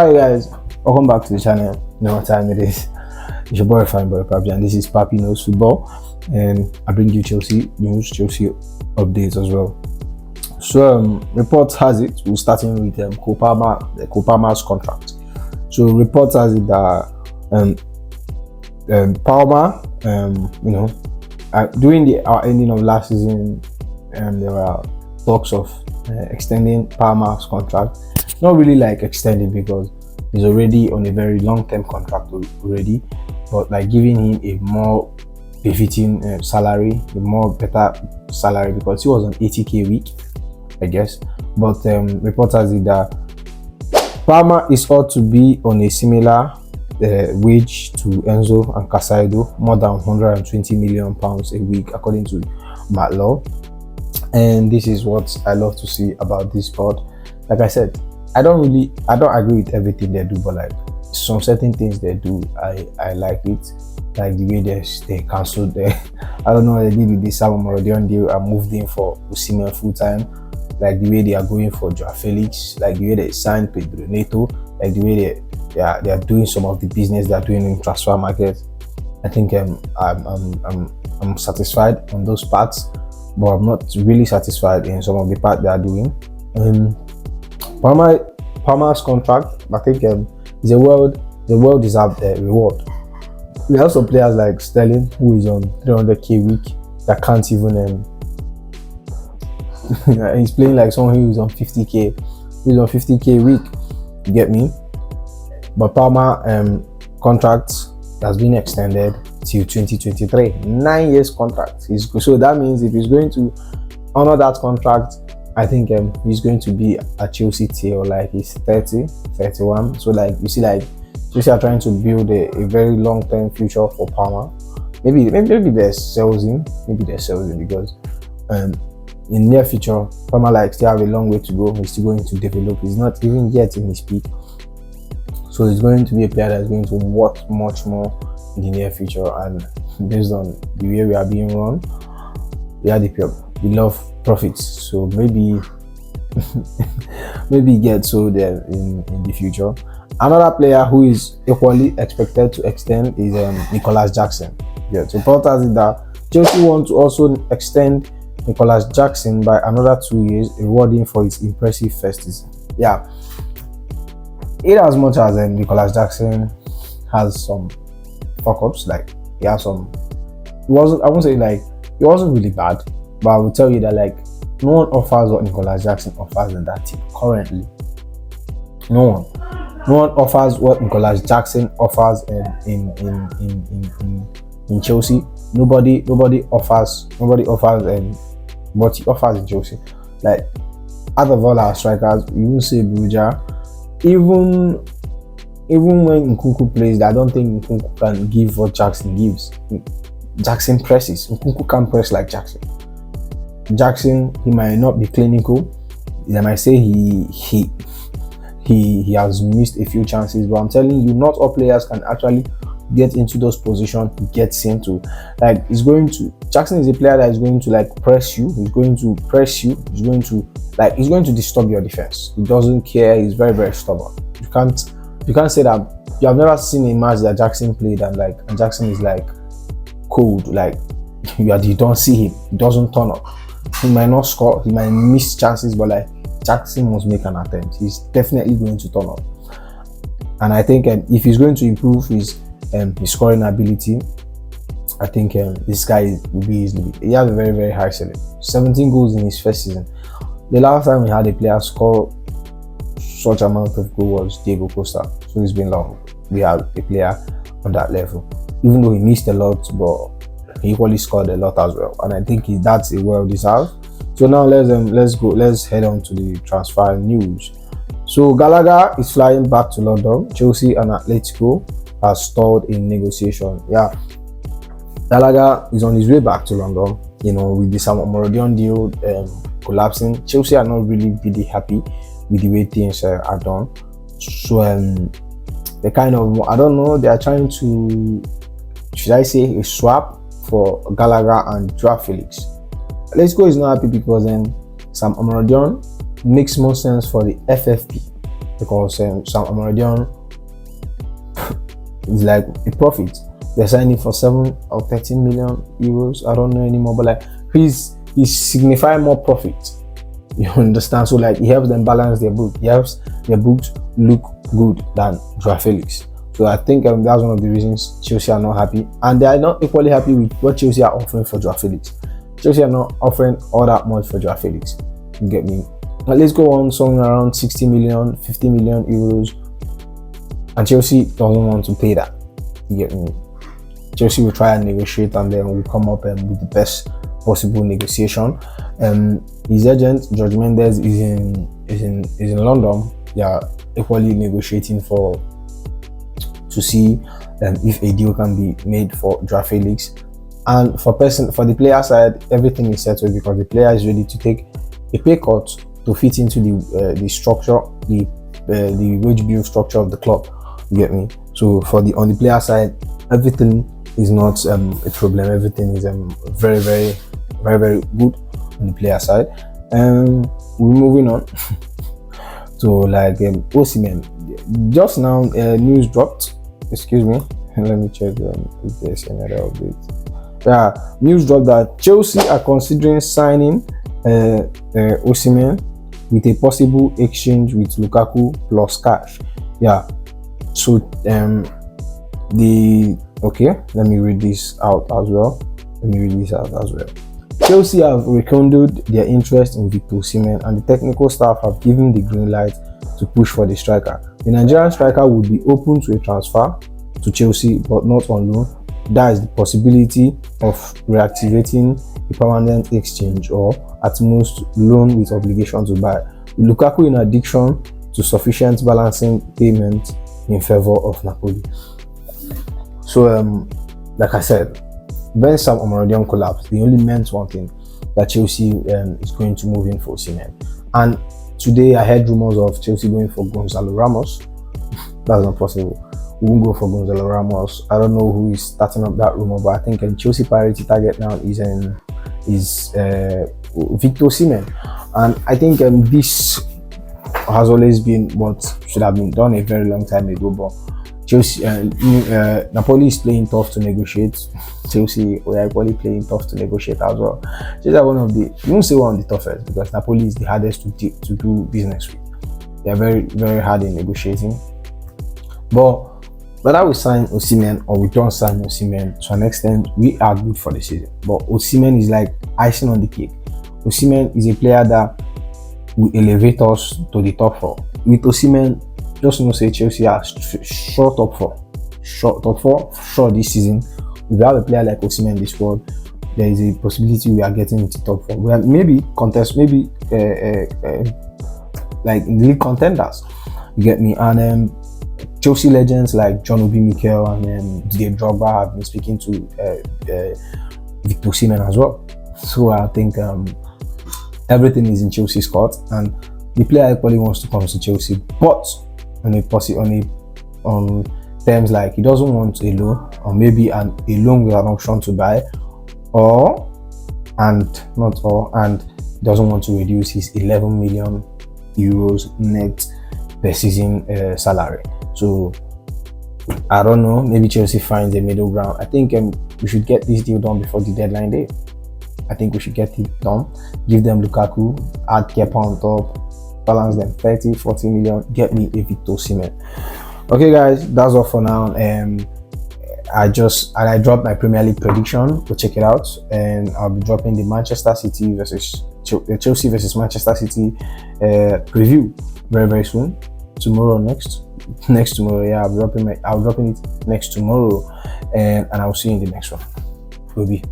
Hi guys, welcome back to the channel. You know what time it is. It's your boy Fine Boy Papi, and this is Papi Knows Football, and I bring you Chelsea news, Chelsea updates as well. So reports has it, we're starting with Palmer's contract. So reports has it that Palmer, during the ending of last season, there were talks of extending Palmer's contract. Not really like extending because he's already on a very long-term contract already, but like giving him a more befitting salary, a more better salary, because he was on 80k a week, I guess. But reports has it that Palmer is ought to be on a similar wage to Enzo and Casado, more than 120 million pounds a week, according to Matt Law. And this is what I love to see about this sport. Like I said, I don't agree with everything they do, but like some certain things they do, I like it. Like the way they cancelled I don't know what they did with the Osimhen+Felix deal and moved in for Osimhen full time. Like the way they are going for Felix, like the way they signed Pedro Neto, like the way they are doing some of the business they are doing in transfer market. I think I'm satisfied on those parts, but I'm not really satisfied in some of the parts they are doing. Palmer's contract, I think, is a well-deserved reward. We have some players like Sterling, who is on 300k a week, that can't even. He's playing like someone who is on 50k. He's on 50k a week. You get me? But Palmer contract has been extended till 2023. 9 years contract. So that means if he's going to honor that contract, I think he's going to be at Chelsea till like he's 30, 31. So like you see, like Chelsea are trying to build a very long-term future for Palmer. Maybe they're selling because in near future, Palmer like still have a long way to go. He's still going to develop. He's not even yet in his peak. So he's going to be a player that's going to worth much more in the near future. And based on the way we are being run, we love profits, so maybe get sold there in the future. Another player who is equally expected to extend is Nicholas Jackson. Yeah, so report has it that Chelsea want to also extend Nicholas Jackson by another 2 years, rewarding for his impressive first season. Yeah, in as much as Nicholas Jackson has some fuck ups, like he has some. I won't say like it wasn't really bad. But I will tell you that like no one offers what Nicholas Jackson offers in that team currently. No one offers what Nicholas Jackson offers in Chelsea. Nobody offers what he offers in Chelsea. Like out of all our strikers, you won't say Bruja. Even when Nkunku plays, I don't think Nkunku can give what Jackson gives. Jackson presses. Nkunku can't press like Jackson. Jackson, he might not be clinical. They might say he has missed a few chances, but I'm telling you, not all players can actually get into those positions he gets into. Like Jackson is a player that is going to like press you. He's going to press you. He's going to disturb your defense. He doesn't care. He's very, very stubborn. You can't say that you have never seen a match that Jackson played and Jackson is like cold. Like you don't see him. He doesn't turn up. He might not score, he might miss chances, but like Jackson must make an attempt. He's definitely going to turn up. And I think if he's going to improve his scoring ability, I think this guy will be easily. He has a very, very high ceiling. 17 goals in his first season. The last time we had a player score such amount of goals was Diego Costa. So it's been long. We have a player on that level. Even though he missed a lot, but he equally scored a lot as well, and I think that's a well-deserved. So now let's head on to the transfer news. So Gallagher is flying back to London. Chelsea and Atletico are stalled in negotiation. Yeah, Gallagher is on his way back to London. You know, with the Osimhen deal collapsing, Chelsea are not really happy with the way things are done. So they kind of, I don't know, they are trying to, should I say, a swap for Gallagher and Felix. Atletico is not happy because Osimhen makes more sense for the FFP because Sam Amorodion is like a profit. They're signing for 7 or 13 million euros. I don't know anymore, but like he's signifying more profit. You understand? So like he helps them balance their book. He helps their books look good than Joao Felix. So I think that's one of the reasons Chelsea are not happy, and they are not equally happy with what Chelsea are offering for Joao Felix. Chelsea are not offering all that much for Joao Felix. You get me? Now let's go on somewhere around 60 million, 50 million euros, and Chelsea doesn't want to pay that. You get me? Chelsea will try and negotiate, and then will come up with the best possible negotiation. His agent George Mendes is in London. They are equally negotiating to see if a deal can be made for Joao Felix. And for the player side, everything is settled because the player is ready to take a pay cut to fit into the structure, the wage bill structure of the club. You get me? So on the player side, everything is not a problem. Everything is very, very, very, very good on the player side. We're moving on to like Osimhen. Just now, news dropped. Excuse me. Let me check if there's another update. Yeah, news dropped that Chelsea are considering signing Osimhen with a possible exchange with Lukaku plus cash. Yeah. So let me read this out as well. Chelsea have rekindled their interest in Victor Osimhen, and the technical staff have given the green light to push for the striker. The Nigerian striker would be open to a transfer to Chelsea, but not on loan. That is the possibility of reactivating a permanent exchange, or at most loan with obligation to buy. With Lukaku in addition to sufficient balancing payment in favor of Napoli. So, like I said, when Sam Amorodion collapsed, they only meant one thing, that Chelsea is going to move in for Osimhen. And today I heard rumors of Chelsea going for Gonzalo Ramos. That's not possible. We won't go for Gonzalo Ramos. I don't know who is starting up that rumor, but I think Chelsea priority target now is Victor Osimhen. And I think this has always been what should have been done a very long time ago, but Chelsea, Napoli is playing tough to negotiate. Chelsea, we are equally playing tough to negotiate as well. Chelsea are you won't say one of the toughest, because Napoli is the hardest to do business with. They are very, very hard in negotiating. But whether we sign Osimhen or we don't sign Osimhen, to an extent, we are good for the season. But Osimhen is like icing on the cake. Osimhen is a player that will elevate us to the top four. With Osimhen, just know say Chelsea are short top four this season. If we have a player like Osimhen in the squad, there is a possibility we are getting into top four. We have maybe contest, like in the league contenders. You get me? And Chelsea legends like John Obi Mikel and Didier Drogba have been speaking to Victor Osimhen as well. So I think everything is in Chelsea's court, and the player equally wants to come to Chelsea, but on terms like he doesn't want a loan, or maybe a loan with an option to buy, and doesn't want to reduce his 11 million euros net per season salary. So I don't know, maybe Chelsea finds a middle ground. I think we should get this deal done before the deadline day. I think we should get it done. Give them Lukaku, add Kepa on top, balance them 30-40 million, get me a Victor Osimhen. Okay guys, that's all for now. I dropped my Premier League prediction. Go check it out, and I'll be dropping the Manchester City versus Chelsea versus Manchester City preview very, very soon. Next tomorrow, yeah, I'll be dropping it next tomorrow, and I'll see you in the next one. Will be.